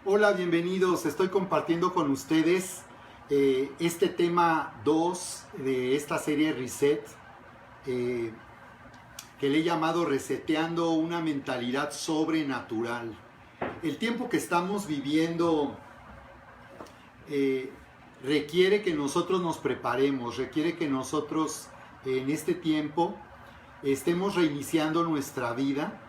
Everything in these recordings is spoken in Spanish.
Hola, bienvenidos. Estoy compartiendo con ustedes este tema 2 de esta serie Reset, eh, que le he llamado Reseteando una mentalidad sobrenatural. El tiempo que estamos viviendo eh, requiere que nosotros nos preparemos, requiere que nosotros en este tiempo estemos reiniciando nuestra vida,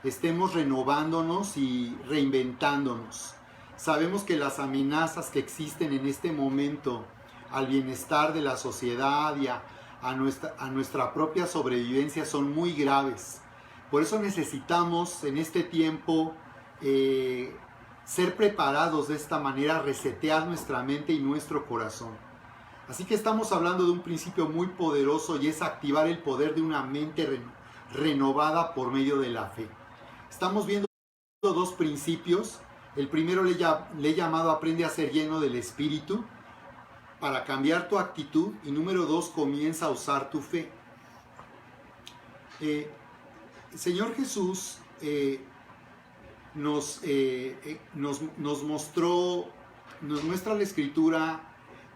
estemos renovándonos y reinventándonos. Sabemos que las amenazas que existen en este momento al bienestar de la sociedad y a nuestra propia sobrevivencia son muy graves. Por eso necesitamos en este tiempo ser preparados de esta manera, resetear nuestra mente y nuestro corazón. Así que estamos hablando de un principio muy poderoso y es activar el poder de una mente renovada por medio de la fe. Estamos viendo dos principios. El primero le he llamado aprende a ser lleno del Espíritu para cambiar tu actitud. Y número 2, comienza a usar tu fe. El Señor Jesús nos muestra la Escritura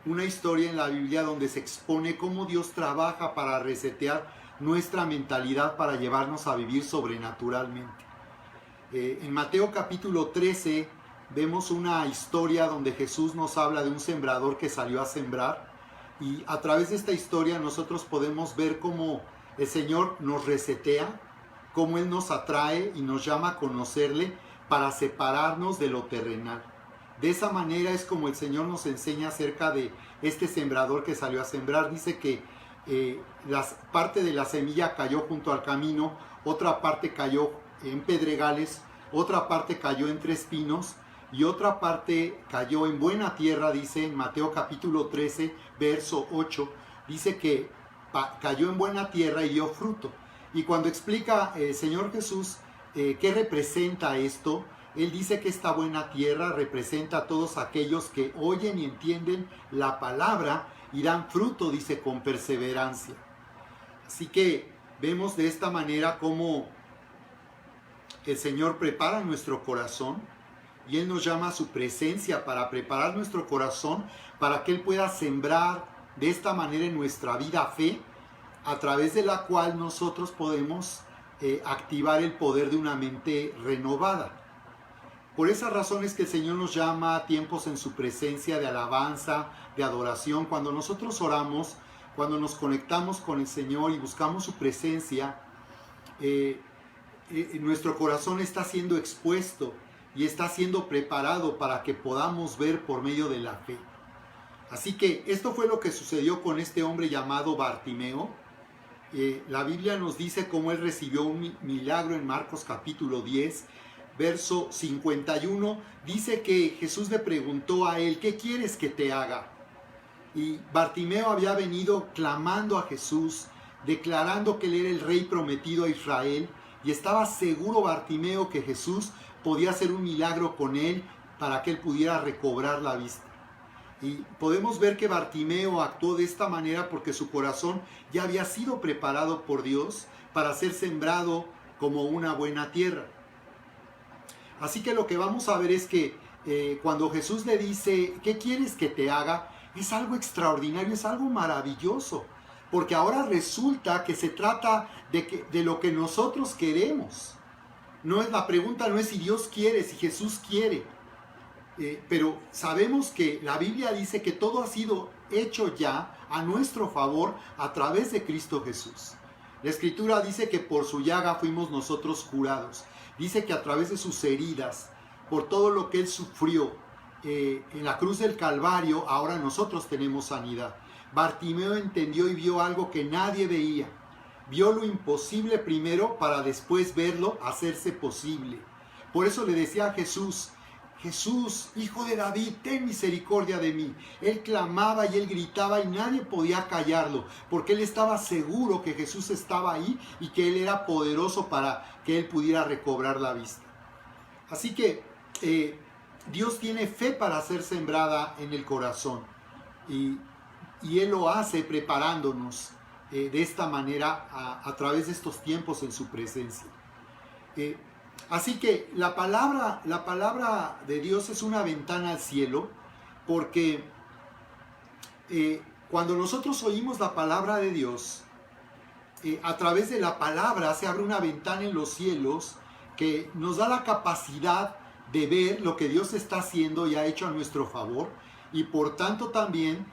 una historia en la Biblia donde se expone cómo Dios trabaja para resetear nuestra mentalidad para llevarnos a vivir sobrenaturalmente. En Mateo capítulo 13 vemos una historia donde Jesús nos habla de un sembrador que salió a sembrar, y a través de esta historia nosotros podemos ver cómo el Señor nos resetea, cómo Él nos atrae y nos llama a conocerle para separarnos de lo terrenal. De esa manera es como el Señor nos enseña acerca de este sembrador que salió a sembrar. Dice que parte de la semilla cayó junto al camino, otra parte cayó en pedregales, otra parte cayó entre espinos y otra parte cayó en buena tierra. Dice en Mateo capítulo 13, verso 8, dice que cayó en buena tierra y dio fruto. Y cuando explica el Señor Jesús qué representa esto, Él dice que esta buena tierra representa a todos aquellos que oyen y entienden la palabra y dan fruto, dice, con perseverancia. Así que vemos de esta manera cómo el Señor prepara nuestro corazón y Él nos llama a su presencia para preparar nuestro corazón para que Él pueda sembrar de esta manera en nuestra vida fe, a través de la cual nosotros podemos activar el poder de una mente renovada. Por esas razones que el Señor nos llama a tiempos en su presencia de alabanza, de adoración. Cuando nosotros oramos, cuando nos conectamos con el Señor y buscamos su presencia, nuestro corazón está siendo expuesto y está siendo preparado para que podamos ver por medio de la fe. Así que esto fue lo que sucedió con este hombre llamado Bartimeo. La Biblia nos dice cómo él recibió un milagro en Marcos capítulo 10, verso 51. Dice que Jesús le preguntó a él: ¿qué quieres que te haga? Y Bartimeo había venido clamando a Jesús, declarando que él era el rey prometido a Israel, y estaba seguro Bartimeo que Jesús podía hacer un milagro con él para que él pudiera recobrar la vista. Y podemos ver que Bartimeo actuó de esta manera porque su corazón ya había sido preparado por Dios para ser sembrado como una buena tierra. Así que lo que vamos a ver es que cuando Jesús le dice: ¿qué quieres que te haga?, es algo extraordinario, es algo maravilloso, porque ahora resulta que se trata de lo que nosotros queremos. La pregunta no es si Dios quiere, si Jesús quiere, pero sabemos que la Biblia dice que todo ha sido hecho ya a nuestro favor a través de Cristo Jesús. La Escritura dice que por su llaga fuimos nosotros curados. Dice que a través de sus heridas, por todo lo que Él sufrió en la cruz del Calvario, ahora nosotros tenemos sanidad. Bartimeo entendió y vio algo que nadie veía. Vio lo imposible primero para después verlo hacerse posible. Por eso le decía a Jesús: Jesús, Hijo de David, ten misericordia de mí. Él clamaba y él gritaba y nadie podía callarlo, porque él estaba seguro que Jesús estaba ahí y que él era poderoso para que él pudiera recobrar la vista. Así que Dios tiene fe para ser sembrada en el corazón, y Él lo hace preparándonos de esta manera a través de estos tiempos en su presencia. Así que la palabra de Dios es una ventana al cielo, porque cuando nosotros oímos la palabra de Dios, a través de la palabra se abre una ventana en los cielos que nos da la capacidad de ver lo que Dios está haciendo y ha hecho a nuestro favor, y por tanto también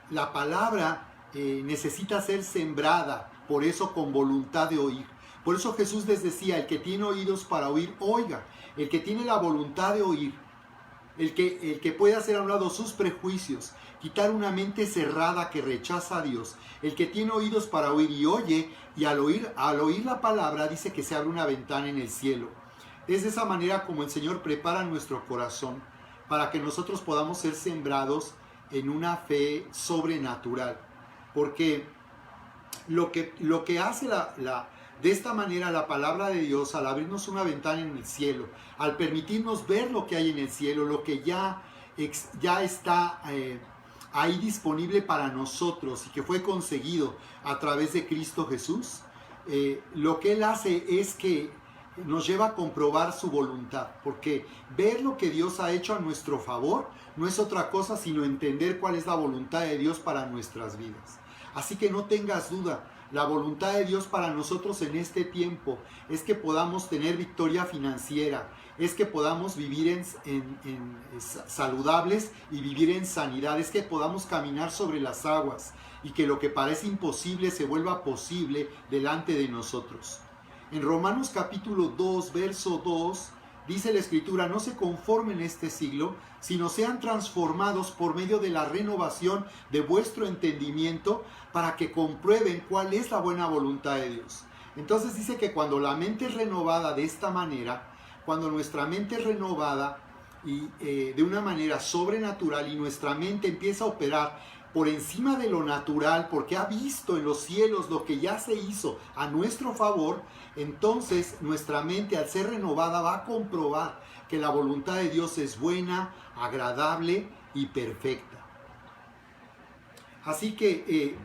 la palabra necesita ser sembrada, por eso con voluntad de oír. Por eso Jesús les decía, el que tiene oídos para oír, oiga. El que tiene la voluntad de oír, el que puede hacer a un lado sus prejuicios, quitar una mente cerrada que rechaza a Dios, el que tiene oídos para oír y oye, y al oír la palabra dice que se abre una ventana en el cielo. Es de esa manera como el Señor prepara nuestro corazón para que nosotros podamos ser sembrados en una fe sobrenatural. Porque lo que hace de esta manera la palabra de Dios, al abrirnos una ventana en el cielo, al permitirnos ver lo que hay en el cielo, lo que ya está ahí disponible para nosotros y que fue conseguido a través de Cristo Jesús, lo que Él hace es que nos lleva a comprobar su voluntad, porque ver lo que Dios ha hecho a nuestro favor no es otra cosa sino entender cuál es la voluntad de Dios para nuestras vidas. Así que no tengas duda, la voluntad de Dios para nosotros en este tiempo es que podamos tener victoria financiera, es que podamos vivir saludables y vivir en sanidad, es que podamos caminar sobre las aguas y que lo que parece imposible se vuelva posible delante de nosotros. En Romanos capítulo 2, verso 2, dice la Escritura, no se conformen este siglo, sino sean transformados por medio de la renovación de vuestro entendimiento para que comprueben cuál es la buena voluntad de Dios. Entonces dice que cuando la mente es renovada de esta manera, cuando nuestra mente es renovada y de una manera sobrenatural y nuestra mente empieza a operar por encima de lo natural, porque ha visto en los cielos lo que ya se hizo a nuestro favor, entonces nuestra mente al ser renovada va a comprobar que la voluntad de Dios es buena, agradable y perfecta. Así que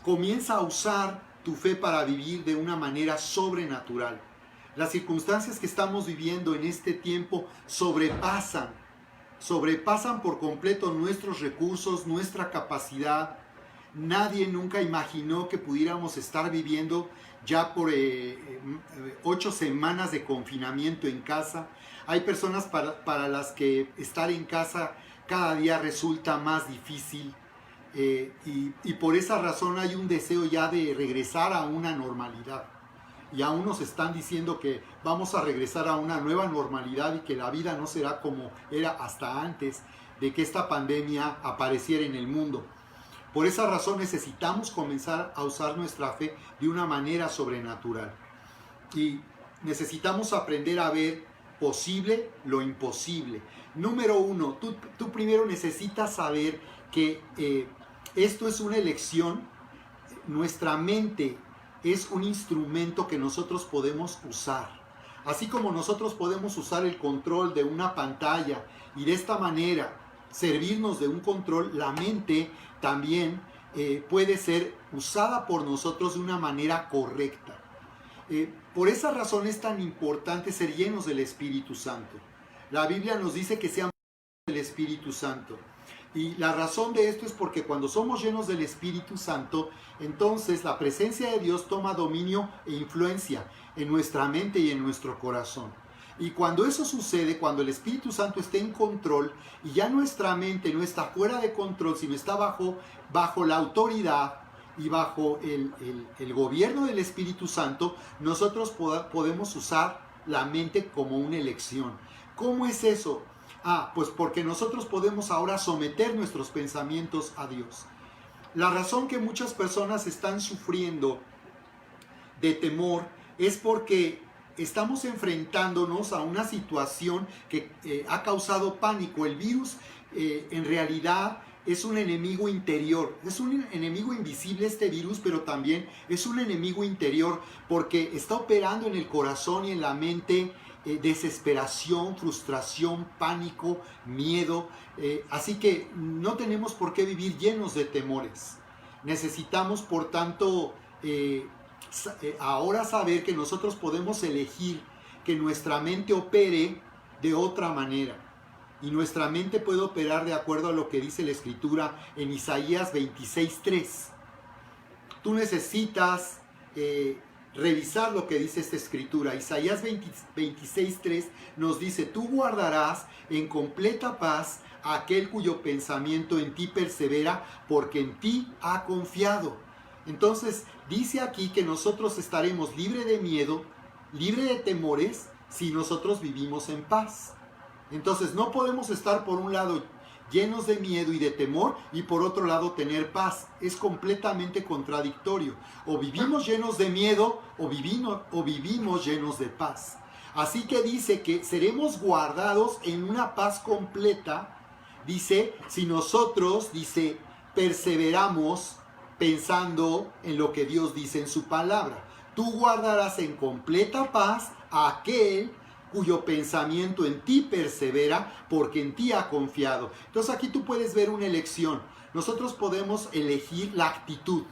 comienza a usar tu fe para vivir de una manera sobrenatural. Las circunstancias que estamos viviendo en este tiempo sobrepasan por completo nuestros recursos, nuestra capacidad. Nadie nunca imaginó que pudiéramos estar viviendo ya por 8 semanas de confinamiento en casa. Hay personas para las que estar en casa cada día resulta más difícil y por esa razón hay un deseo ya de regresar a una normalidad. Y aún nos están diciendo que vamos a regresar a una nueva normalidad y que la vida no será como era hasta antes de que esta pandemia apareciera en el mundo. Por esa razón necesitamos comenzar a usar nuestra fe de una manera sobrenatural. Y necesitamos aprender a ver posible lo imposible. Número 1, tú primero necesitas saber que esto es una elección. Nuestra mente es un instrumento que nosotros podemos usar. Así como nosotros podemos usar el control de una pantalla y de esta manera servirnos de un control, la mente también puede ser usada por nosotros de una manera correcta. Por esa razón es tan importante ser llenos del Espíritu Santo. La Biblia nos dice que seamos llenos del Espíritu Santo. Y la razón de esto es porque cuando somos llenos del Espíritu Santo, entonces la presencia de Dios toma dominio e influencia en nuestra mente y en nuestro corazón. Y cuando eso sucede, cuando el Espíritu Santo esté en control y ya nuestra mente no está fuera de control, sino está bajo la autoridad y bajo el gobierno del Espíritu Santo, nosotros podemos usar la mente como una elección. ¿Cómo es eso? Pues porque nosotros podemos ahora someter nuestros pensamientos a Dios. La razón que muchas personas están sufriendo de temor es porque estamos enfrentándonos a una situación que ha causado pánico. El virus en realidad es un enemigo interior, es un enemigo invisible este virus, pero también es un enemigo interior porque está operando en el corazón y en la mente desesperación, frustración, pánico, miedo. Así que no tenemos por qué vivir llenos de temores. Necesitamos, por tanto, ahora saber que nosotros podemos elegir que nuestra mente opere de otra manera. Y nuestra mente puede operar de acuerdo a lo que dice la Escritura en Isaías 26:3. Tú necesitas revisar lo que dice esta Escritura. Isaías 26:3 nos dice: tú guardarás en completa paz a aquel cuyo pensamiento en ti persevera, porque en ti ha confiado. Entonces dice aquí que nosotros estaremos libres de miedo, libres de temores, si nosotros vivimos en paz. Entonces no podemos estar por un lado llenos de miedo y de temor y por otro lado tener paz. Es completamente contradictorio. O vivimos llenos de miedo o vivimos llenos de paz. Así que dice que seremos guardados en una paz completa. Dice, si nosotros, perseveramos pensando en lo que Dios dice en su palabra. Tú guardarás en completa paz a aquel cuyo pensamiento en ti persevera, porque en ti ha confiado. Entonces aquí tú puedes ver una elección. Nosotros podemos elegir la actitud.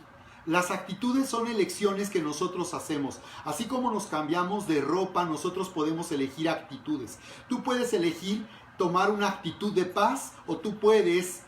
Las actitudes son elecciones que nosotros hacemos. Así como nos cambiamos de ropa, nosotros podemos elegir actitudes. Tú puedes elegir tomar una actitud de paz, o tú puedes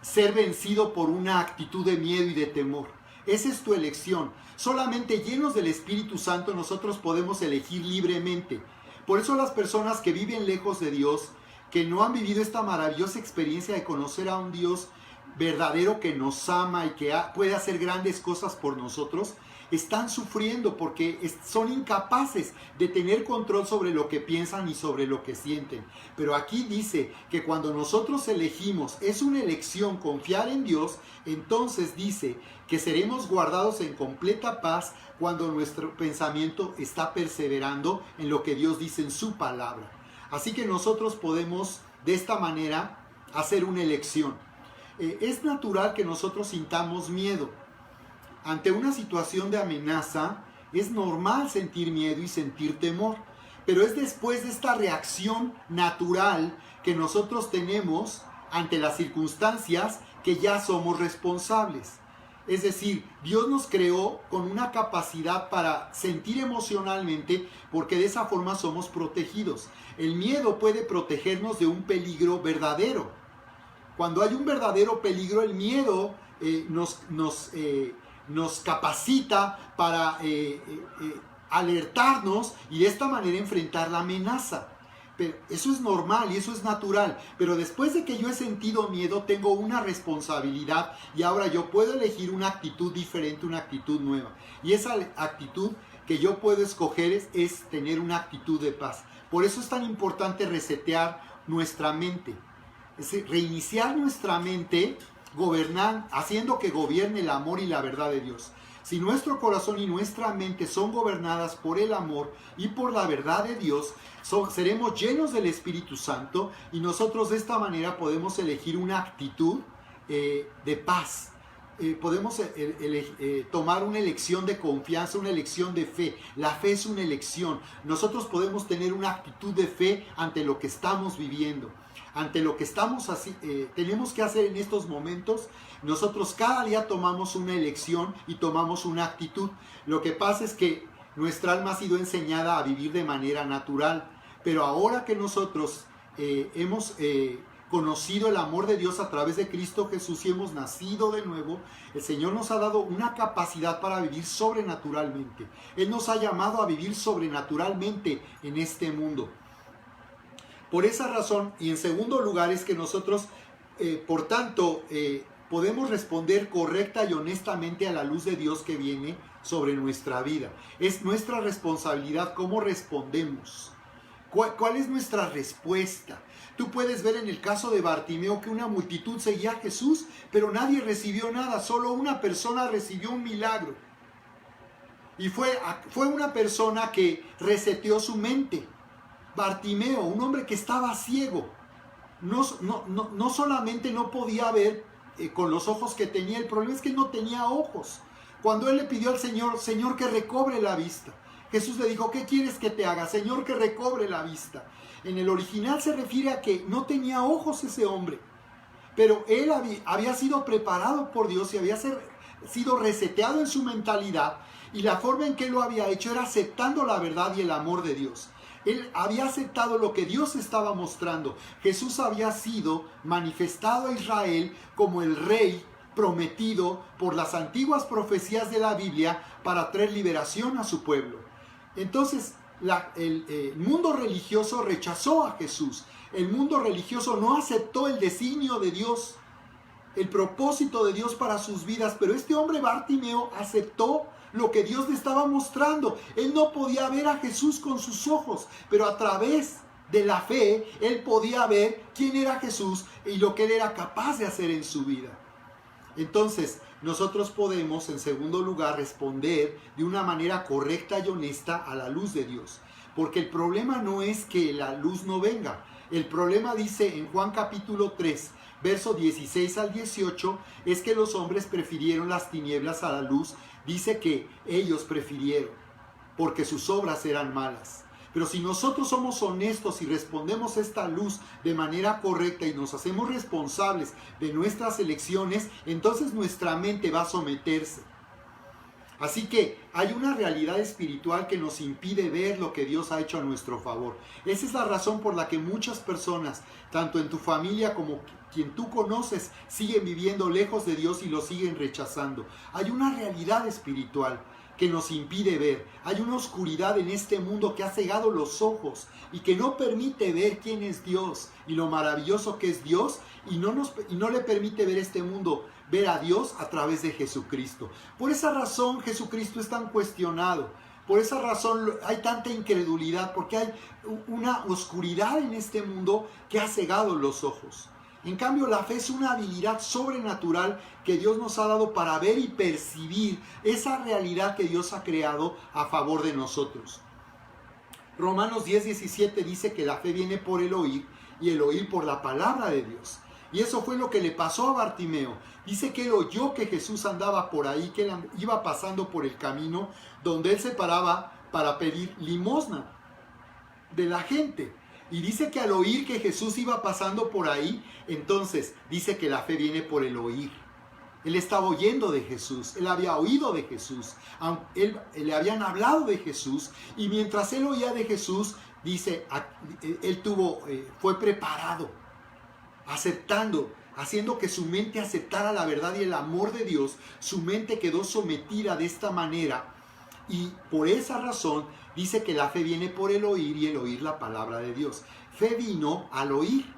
ser vencido por una actitud de miedo y de temor. Esa es tu elección. Solamente llenos del Espíritu Santo nosotros podemos elegir libremente. Por eso las personas que viven lejos de Dios, que no han vivido esta maravillosa experiencia de conocer a un Dios verdadero que nos ama y que puede hacer grandes cosas por nosotros, están sufriendo porque son incapaces de tener control sobre lo que piensan y sobre lo que sienten. Pero aquí dice que cuando nosotros elegimos, es una elección confiar en Dios, entonces dice que seremos guardados en completa paz cuando nuestro pensamiento está perseverando en lo que Dios dice en su palabra. Así que nosotros podemos de esta manera hacer una elección. Es natural que nosotros sintamos miedo. Ante una situación de amenaza, es normal sentir miedo y sentir temor. Pero es después de esta reacción natural que nosotros tenemos ante las circunstancias que ya somos responsables. Es decir, Dios nos creó con una capacidad para sentir emocionalmente, porque de esa forma somos protegidos. El miedo puede protegernos de un peligro verdadero. Cuando hay un verdadero peligro, el miedo nos capacita para alertarnos y de esta manera enfrentar la amenaza. Pero eso es normal y eso es natural. Pero después de que yo he sentido miedo, tengo una responsabilidad y ahora yo puedo elegir una actitud diferente, una actitud nueva. Y esa actitud que yo puedo escoger es tener una actitud de paz. Por eso es tan importante resetear nuestra mente. Es decir, reiniciar nuestra mente, haciendo que gobierne el amor y la verdad de Dios. Si nuestro corazón y nuestra mente son gobernadas por el amor y por la verdad de Dios, seremos llenos del Espíritu Santo y nosotros de esta manera podemos elegir una actitud de paz. Podemos tomar una elección de confianza, una elección de fe. La fe es una elección. Nosotros podemos tener una actitud de fe ante lo que estamos viviendo. Ante lo que tenemos que hacer en estos momentos. Nosotros cada día tomamos una elección y tomamos una actitud. Lo que pasa es que nuestra alma ha sido enseñada a vivir de manera natural. Pero ahora que nosotros hemos conocido el amor de Dios a través de Cristo Jesús y hemos nacido de nuevo, el Señor nos ha dado una capacidad para vivir sobrenaturalmente. Él nos ha llamado a vivir sobrenaturalmente en este mundo. Por esa razón, y en segundo lugar, es que nosotros, por tanto, podemos responder correcta y honestamente a la luz de Dios que viene sobre nuestra vida. Es nuestra responsabilidad cómo respondemos. ¿Cuál es nuestra respuesta? Tú puedes ver en el caso de Bartimeo que una multitud seguía a Jesús, pero nadie recibió nada, solo una persona recibió un milagro. Y fue una persona que reseteó su mente. Bartimeo, un hombre que estaba ciego, no solamente no podía ver con los ojos que tenía, el problema es que no tenía ojos. Cuando él le pidió al Señor, Señor, que recobre la vista, Jesús le dijo, ¿qué quieres que te haga? Señor, que recobre la vista. En el original se refiere a que no tenía ojos ese hombre, pero él había sido preparado por Dios y había sido reseteado en su mentalidad, Y la forma en que lo había hecho era aceptando la verdad y el amor de Dios. Él había aceptado lo que Dios estaba mostrando. Jesús había sido manifestado a Israel como el rey prometido por las antiguas profecías de la Biblia para traer liberación a su pueblo. Entonces, el mundo religioso rechazó a Jesús. El mundo religioso no aceptó el designio de Dios, el propósito de Dios para sus vidas, pero este hombre Bartimeo aceptó lo que Dios le estaba mostrando. Él no podía ver a Jesús con sus ojos, pero a través de la fe, él podía ver quién era Jesús y lo que él era capaz de hacer en su vida. Entonces, nosotros podemos, en segundo lugar, responder de una manera correcta y honesta a la luz de Dios. Porque el problema no es que la luz no venga. El problema, dice en Juan capítulo 3, verso 16 al 18, es que los hombres prefirieron las tinieblas a la luz. Dice que ellos prefirieron, porque sus obras eran malas. Pero si nosotros somos honestos y respondemos a esta luz de manera correcta y nos hacemos responsables de nuestras elecciones, entonces nuestra mente va a someterse. Así que hay una realidad espiritual que nos impide ver lo que Dios ha hecho a nuestro favor. Esa es la razón por la que muchas personas, tanto en tu familia como quien tú conoces, siguen viviendo lejos de Dios y lo siguen rechazando. Hay una realidad espiritual que nos impide ver. Hay una oscuridad en este mundo que ha cegado los ojos y que no permite ver quién es Dios y lo maravilloso que es Dios, y no le permite ver este mundo, ver a Dios a través de Jesucristo. Por esa razón Jesucristo es tan cuestionado. Por esa razón hay tanta incredulidad, porque hay una oscuridad en este mundo que ha cegado los ojos. En cambio, la fe es una habilidad sobrenatural que Dios nos ha dado para ver y percibir esa realidad que Dios ha creado a favor de nosotros. Romanos 10:17 dice que la fe viene por el oír y el oír por la palabra de Dios. Y eso fue lo que le pasó a Bartimeo. Dice que él oyó que Jesús andaba por ahí, que él iba pasando por el camino donde él se paraba para pedir limosna de la gente. Y dice que al oír que Jesús iba pasando por ahí, entonces dice que la fe viene por el oír. Él estaba oyendo de Jesús, él había oído de Jesús, le habían hablado de Jesús, y mientras él oía de Jesús, dice, él fue preparado, aceptando, haciendo que su mente aceptara la verdad y el amor de Dios. Su mente quedó sometida de esta manera, y por esa razón dice que la fe viene por el oír y el oír la palabra de Dios. Fe vino al oír.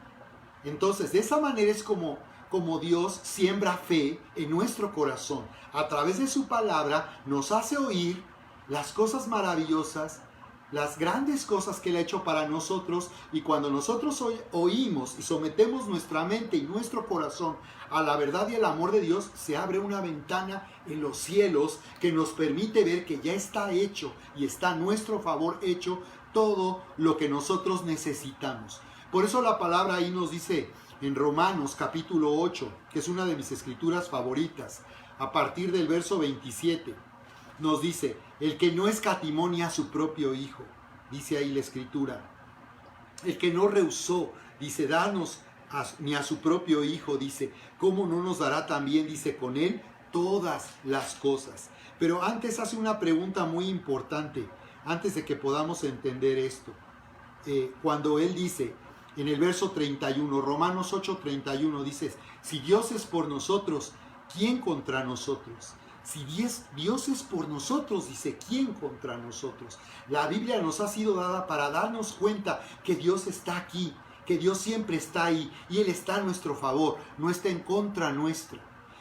Entonces, de esa manera es como Dios siembra fe en nuestro corazón. A través de su palabra nos hace oír las cosas maravillosas, las grandes cosas que Él ha hecho para nosotros. Y cuando nosotros oímos y sometemos nuestra mente y nuestro corazón a la verdad y el amor de Dios, se abre una ventana en los cielos que nos permite ver que ya está hecho y está a nuestro favor hecho todo lo que nosotros necesitamos. Por eso la palabra ahí nos dice en Romanos capítulo 8, que es una de mis escrituras favoritas, a partir del verso 27, nos dice: el que no escatimó ni a su propio hijo, dice ahí la escritura, el que no rehusó, dice, darnos ni a su propio hijo, dice, ¿cómo no nos dará también, dice, con él todas las cosas? Pero antes hace una pregunta muy importante, antes de que podamos entender esto. Cuando él dice, en el verso 31, Romanos 8:31, dice, si Dios es por nosotros, ¿quién contra nosotros? Si Dios es por nosotros, dice, ¿quién contra nosotros? La Biblia nos ha sido dada para darnos cuenta que Dios está aquí, que Dios siempre está ahí y Él está a nuestro favor, no está en contra nuestra.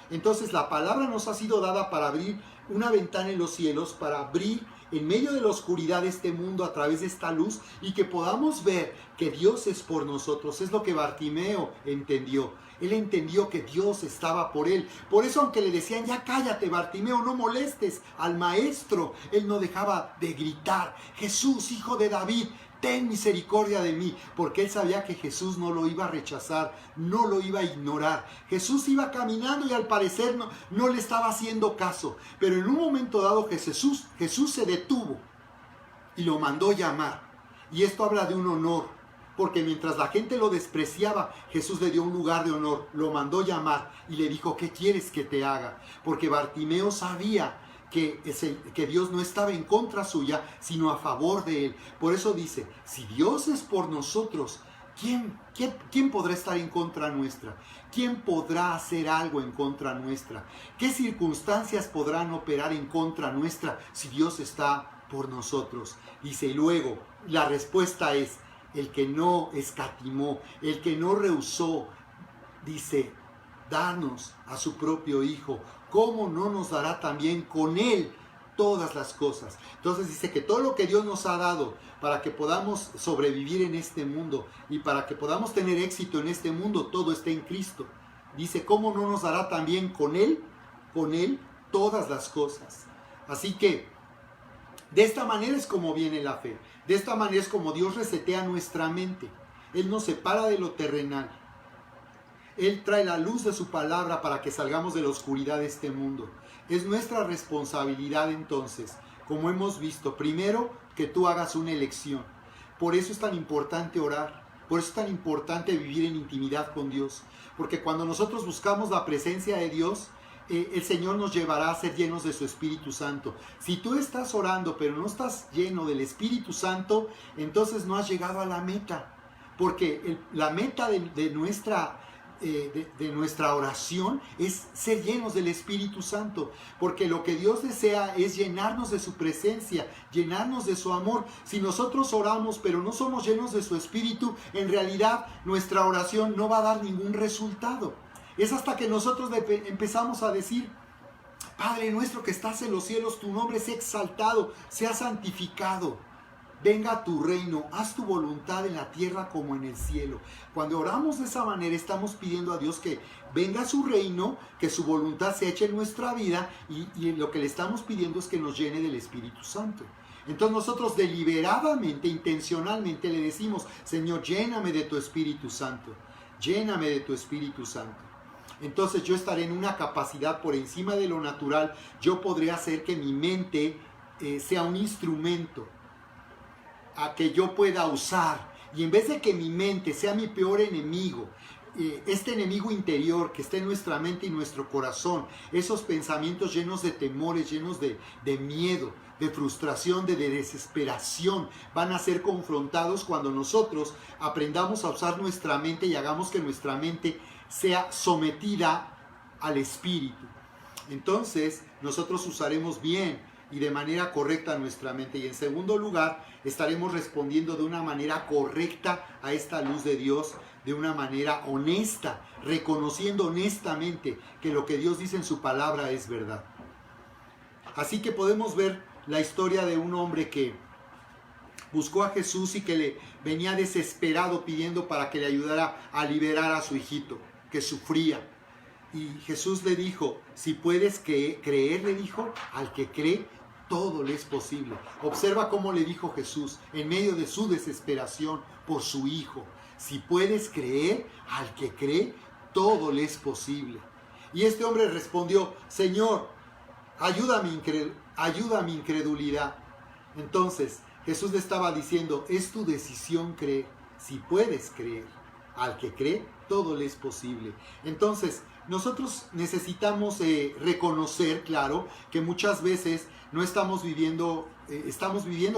Entonces la palabra nos ha sido dada para abrir una ventana en los cielos, para abrir en medio de la oscuridad de este mundo a través de esta luz, y que podamos ver que Dios es por nosotros. Es lo que Bartimeo entendió. Él entendió que Dios estaba por él. Por eso, aunque le decían, ya cállate, Bartimeo, no molestes al maestro, él no dejaba de gritar: Jesús, hijo de David, ten misericordia de mí, porque él sabía que Jesús no lo iba a rechazar, no lo iba a ignorar. Jesús iba caminando y al parecer no le estaba haciendo caso, pero en un momento dado Jesús se detuvo y lo mandó llamar. Y esto habla de un honor, porque mientras la gente lo despreciaba, Jesús le dio un lugar de honor, lo mandó llamar y le dijo: ¿qué quieres que te haga? Porque Bartimeo sabía que Dios no estaba en contra suya, sino a favor de él. Por eso dice, si Dios es por nosotros, ¿quién podrá estar en contra nuestra? ¿Quién podrá hacer algo en contra nuestra? ¿Qué circunstancias podrán operar en contra nuestra si Dios está por nosotros? Dice, y luego la respuesta es, el que no escatimó, el que no rehusó, dice, danos a su propio Hijo, ¿cómo no nos dará también con Él todas las cosas? Entonces dice que todo lo que Dios nos ha dado para que podamos sobrevivir en este mundo y para que podamos tener éxito en este mundo, todo está en Cristo. Dice, ¿cómo no nos dará también con Él todas las cosas? Así que de esta manera es como viene la fe. De esta manera es como Dios resetea nuestra mente. Él nos separa de lo terrenal. Él trae la luz de su palabra para que salgamos de la oscuridad de este mundo. Es nuestra responsabilidad entonces, como hemos visto, primero que tú hagas una elección. Por eso es tan importante orar. Por eso es tan importante vivir en intimidad con Dios. Porque cuando nosotros buscamos la presencia de Dios, el Señor nos llevará a ser llenos de su Espíritu Santo. Si tú estás orando pero no estás lleno del Espíritu Santo, entonces no has llegado a la meta. Porque la meta de nuestra oración es ser llenos del Espíritu Santo, porque lo que Dios desea es llenarnos de su presencia, llenarnos de su amor. Si nosotros oramos pero no somos llenos de su Espíritu, en realidad nuestra oración no va a dar ningún resultado. Es hasta que nosotros empezamos a decir, Padre nuestro que estás en los cielos, tu nombre sea exaltado, sea santificado. Venga tu reino, haz tu voluntad en la tierra como en el cielo. Cuando oramos de esa manera estamos pidiendo a Dios que venga su reino, que su voluntad se eche en nuestra vida y lo que le estamos pidiendo es que nos llene del Espíritu Santo. Entonces nosotros deliberadamente, intencionalmente le decimos, Señor, lléname de tu Espíritu Santo, lléname de tu Espíritu Santo. Entonces yo estaré en una capacidad por encima de lo natural. Yo podré hacer que mi mente sea un instrumento a que yo pueda usar, y en vez de que mi mente sea mi peor enemigo, este enemigo interior que está en nuestra mente y nuestro corazón, esos pensamientos llenos de temores, llenos de miedo, de frustración, de desesperación, van a ser confrontados cuando nosotros aprendamos a usar nuestra mente y hagamos que nuestra mente sea sometida al Espíritu. Entonces nosotros usaremos bien y de manera correcta nuestra mente, y en segundo lugar estaremos respondiendo de una manera correcta a esta luz de Dios, de una manera honesta, reconociendo honestamente que lo que Dios dice en su palabra es verdad. Así que podemos ver la historia de un hombre que buscó a Jesús y que le venía desesperado pidiendo para que le ayudara a liberar a su hijito que sufría. Y Jesús le dijo, si puedes creer, le dijo, al que cree, todo le es posible. Observa cómo le dijo Jesús en medio de su desesperación por su hijo. Si puedes creer, al que cree, todo le es posible. Y este hombre respondió, Señor, ayuda a mi incredulidad. Entonces Jesús le estaba diciendo, es tu decisión creer. Si puedes creer, al que cree, todo le es posible. Entonces, nosotros necesitamos reconocer, claro, que muchas veces no estamos viviendo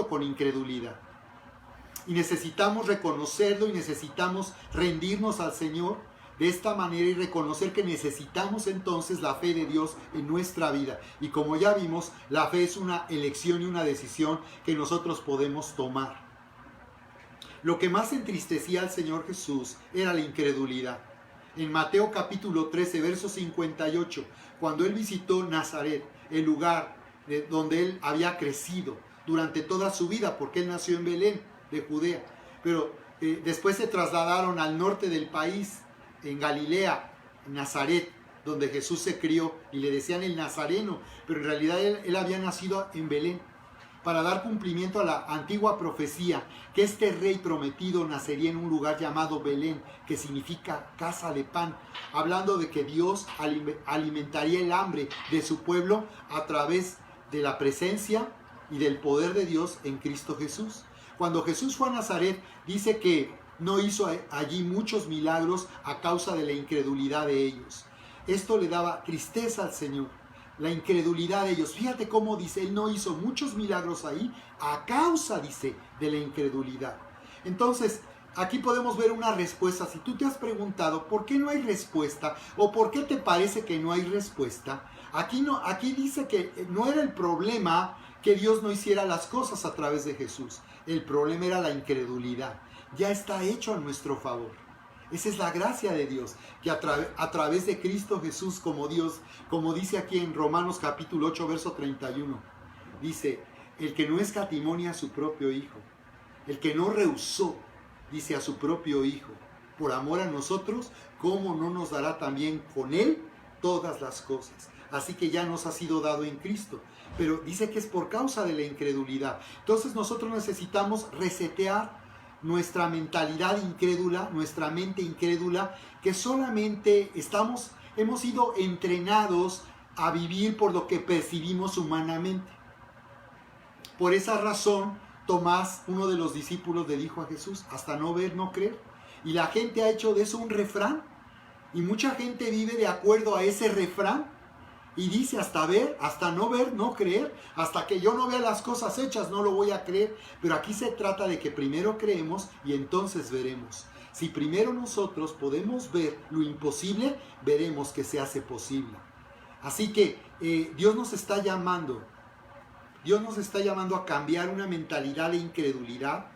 con incredulidad. Y necesitamos reconocerlo y necesitamos rendirnos al Señor de esta manera y reconocer que necesitamos entonces la fe de Dios en nuestra vida. Y como ya vimos, la fe es una elección y una decisión que nosotros podemos tomar. Lo que más entristecía al Señor Jesús era la incredulidad. En Mateo capítulo 13, verso 58, cuando Él visitó Nazaret, el lugar donde Él había crecido durante toda su vida, porque Él nació en Belén, de Judea. Pero después se trasladaron al norte del país, en Galilea, en Nazaret, donde Jesús se crió, y le decían el Nazareno, pero en realidad él había nacido en Belén, para dar cumplimiento a la antigua profecía que este rey prometido nacería en un lugar llamado Belén, que significa casa de pan, hablando de que Dios alimentaría el hambre de su pueblo a través de la presencia y del poder de Dios en Cristo Jesús. Cuando Jesús fue a Nazaret, dice que no hizo allí muchos milagros a causa de la incredulidad de ellos. Esto le daba tristeza al Señor, la incredulidad de ellos. Fíjate cómo dice, él no hizo muchos milagros ahí a causa, dice, de la incredulidad. Entonces, aquí podemos ver una respuesta. Si tú te has preguntado por qué no hay respuesta o por qué te parece que no hay respuesta, aquí dice que no era el problema que Dios no hiciera las cosas a través de Jesús. El problema era la incredulidad. Ya está hecho a nuestro favor. Esa es la gracia de Dios, que a través de Cristo Jesús, como dice aquí en Romanos capítulo 8, verso 31, dice, el que no escatimó a su propio Hijo, el que no rehusó, dice, a su propio Hijo, por amor a nosotros, ¿cómo no nos dará también con Él todas las cosas? Así que ya nos ha sido dado en Cristo. Pero dice que es por causa de la incredulidad. Entonces nosotros necesitamos resetear nuestra mentalidad incrédula, nuestra mente incrédula, que solamente hemos sido entrenados a vivir por lo que percibimos humanamente. Por esa razón, Tomás, uno de los discípulos, le dijo a Jesús, hasta no ver, no creer. Y la gente ha hecho de eso un refrán. Y mucha gente vive de acuerdo a ese refrán. Y dice, hasta no ver, no creer. Hasta que yo no vea las cosas hechas, no lo voy a creer. Pero aquí se trata de que primero creemos y entonces veremos. Si primero nosotros podemos ver lo imposible, veremos que se hace posible. Así que Dios nos está llamando. Dios nos está llamando a cambiar una mentalidad de incredulidad.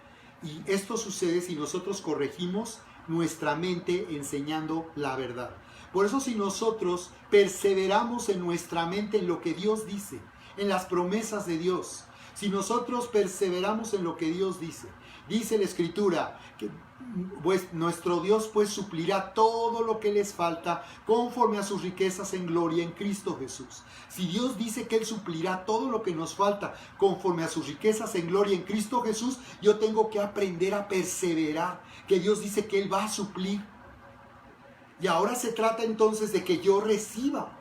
Y esto sucede si nosotros corregimos nuestra mente enseñando la verdad. Por eso si nosotros perseveramos en nuestra mente en lo que Dios dice, en las promesas de Dios, si nosotros perseveramos en lo que Dios dice la Escritura, que pues, nuestro Dios pues suplirá todo lo que les falta conforme a sus riquezas en gloria en Cristo Jesús. Si Dios dice que Él suplirá todo lo que nos falta conforme a sus riquezas en gloria en Cristo Jesús, yo tengo que aprender a perseverar, que Dios dice que Él va a suplir. Y ahora se trata entonces de que yo reciba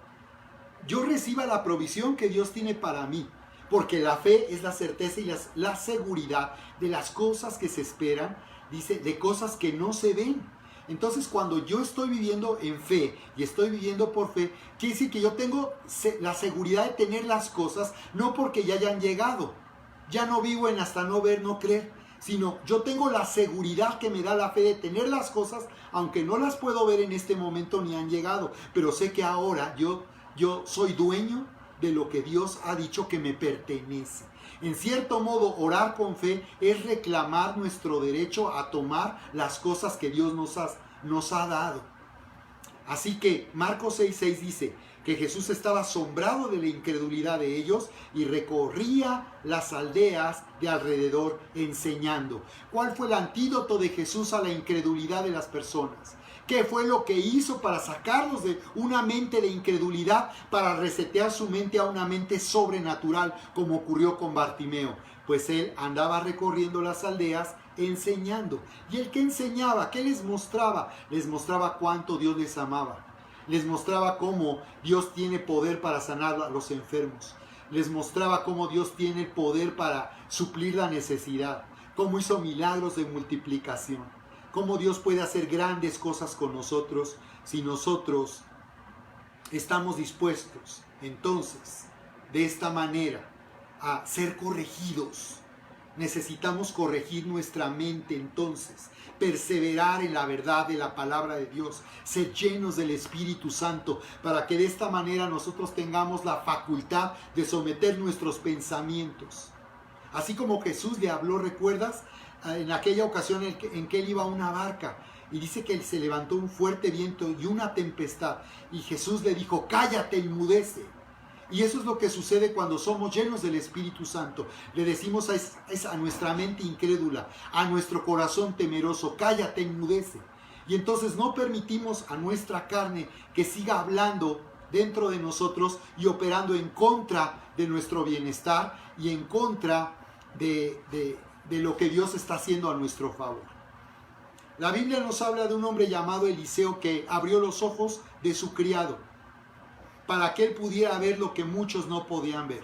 la provisión que Dios tiene para mí. Porque la fe es la certeza y la seguridad de las cosas que se esperan, dice, de cosas que no se ven. Entonces cuando yo estoy viviendo en fe y estoy viviendo por fe, quiere decir que yo tengo la seguridad de tener las cosas, no porque ya hayan llegado. Ya no vivo en hasta no ver, no creer, sino yo tengo la seguridad que me da la fe de tener las cosas, aunque no las puedo ver en este momento ni han llegado, pero sé que ahora yo soy dueño de lo que Dios ha dicho que me pertenece. En cierto modo, orar con fe es reclamar nuestro derecho a tomar las cosas que Dios nos ha dado. Así que Marcos 6:6 dice que Jesús estaba asombrado de la incredulidad de ellos y recorría las aldeas de alrededor enseñando. ¿Cuál fue el antídoto de Jesús a la incredulidad de las personas? ¿Qué fue lo que hizo para sacarlos de una mente de incredulidad, para resetear su mente a una mente sobrenatural, como ocurrió con Bartimeo? Pues él andaba recorriendo las aldeas enseñando. ¿Y el que enseñaba? ¿Qué les mostraba? Les mostraba cuánto Dios les amaba. Les mostraba cómo Dios tiene poder para sanar a los enfermos. Les mostraba cómo Dios tiene el poder para suplir la necesidad. Cómo hizo milagros de multiplicación. Cómo Dios puede hacer grandes cosas con nosotros si nosotros estamos dispuestos, entonces, de esta manera, a ser corregidos. Necesitamos corregir nuestra mente entonces, perseverar en la verdad de la palabra de Dios, ser llenos del Espíritu Santo, para que de esta manera nosotros tengamos la facultad de someter nuestros pensamientos. Así como Jesús le habló, ¿recuerdas? En aquella ocasión en que él iba a una barca y dice que se levantó un fuerte viento y una tempestad y Jesús le dijo, cállate, enmudece. Y eso es lo que sucede cuando somos llenos del Espíritu Santo. Le decimos a nuestra mente incrédula, a nuestro corazón temeroso, cállate, enmudece. Y entonces no permitimos a nuestra carne que siga hablando dentro de nosotros y operando en contra de nuestro bienestar y en contra de lo que Dios está haciendo a nuestro favor. La Biblia nos habla de un hombre llamado Eliseo que abrió los ojos de su criado para que él pudiera ver lo que muchos no podían ver.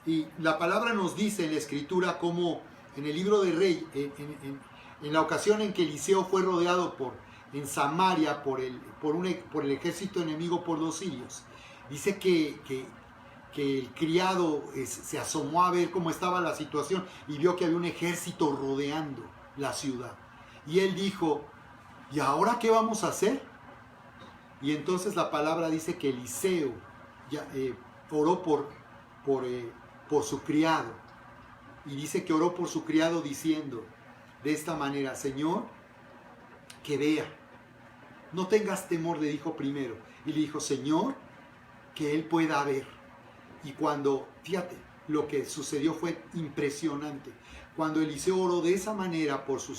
Y la palabra nos dice en la Escritura como en el libro de Rey, en la ocasión en que Eliseo fue rodeado en Samaria por el ejército enemigo, por los sirios, Dice que el criado se asomó a ver cómo estaba la situación y vio que había un ejército rodeando la ciudad. Y él dijo, ¿y ahora qué vamos a hacer? Y entonces la palabra dice que Eliseo oró por su criado. Y dice que oró por su criado diciendo de esta manera, Señor, que vea. No tengas temor, le dijo primero. Y le dijo, Señor, que él pueda ver. Y cuando, fíjate, lo que sucedió fue impresionante. Cuando Eliseo oró de esa manera por su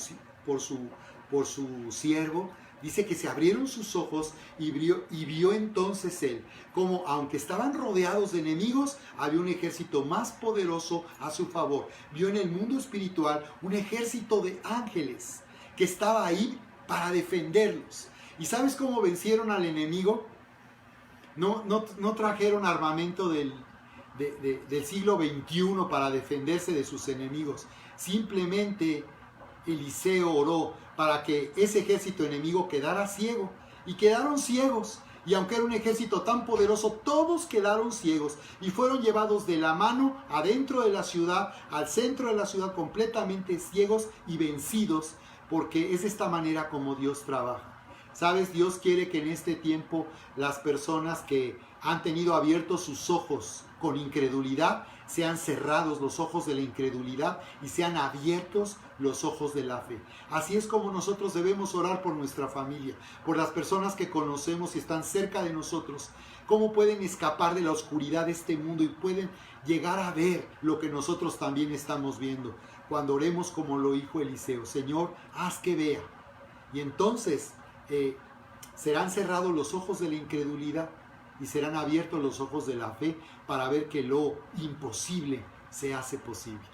siervo, dice que se abrieron sus ojos y vio entonces él, como aunque estaban rodeados de enemigos, había un ejército más poderoso a su favor. Vio en el mundo espiritual un ejército de ángeles que estaba ahí para defenderlos. ¿Y sabes cómo vencieron al enemigo? No trajeron armamento del siglo XXI para defenderse de sus enemigos. Simplemente Eliseo oró para que ese ejército enemigo quedara ciego. Y quedaron ciegos. Y aunque era un ejército tan poderoso, todos quedaron ciegos. Y fueron llevados de la mano adentro de la ciudad, al centro de la ciudad, completamente ciegos y vencidos. Porque es de esta manera como Dios trabaja. ¿Sabes? Dios quiere que en este tiempo las personas que han tenido abiertos sus ojos con incredulidad, sean cerrados los ojos de la incredulidad y sean abiertos los ojos de la fe. Así es como nosotros debemos orar por nuestra familia, por las personas que conocemos y están cerca de nosotros. Cómo pueden escapar de la oscuridad de este mundo y pueden llegar a ver lo que nosotros también estamos viendo. Cuando oremos como lo dijo Eliseo, Señor, haz que vea. Y entonces serán cerrados los ojos de la incredulidad y serán abiertos los ojos de la fe para ver que lo imposible se hace posible.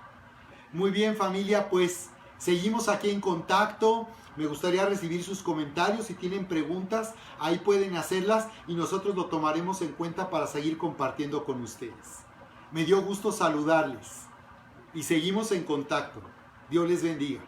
Muy bien, familia, pues seguimos aquí en contacto. Me gustaría recibir sus comentarios. Si tienen preguntas, ahí pueden hacerlas y nosotros lo tomaremos en cuenta para seguir compartiendo con ustedes. Me dio gusto saludarles y seguimos en contacto. Dios les bendiga.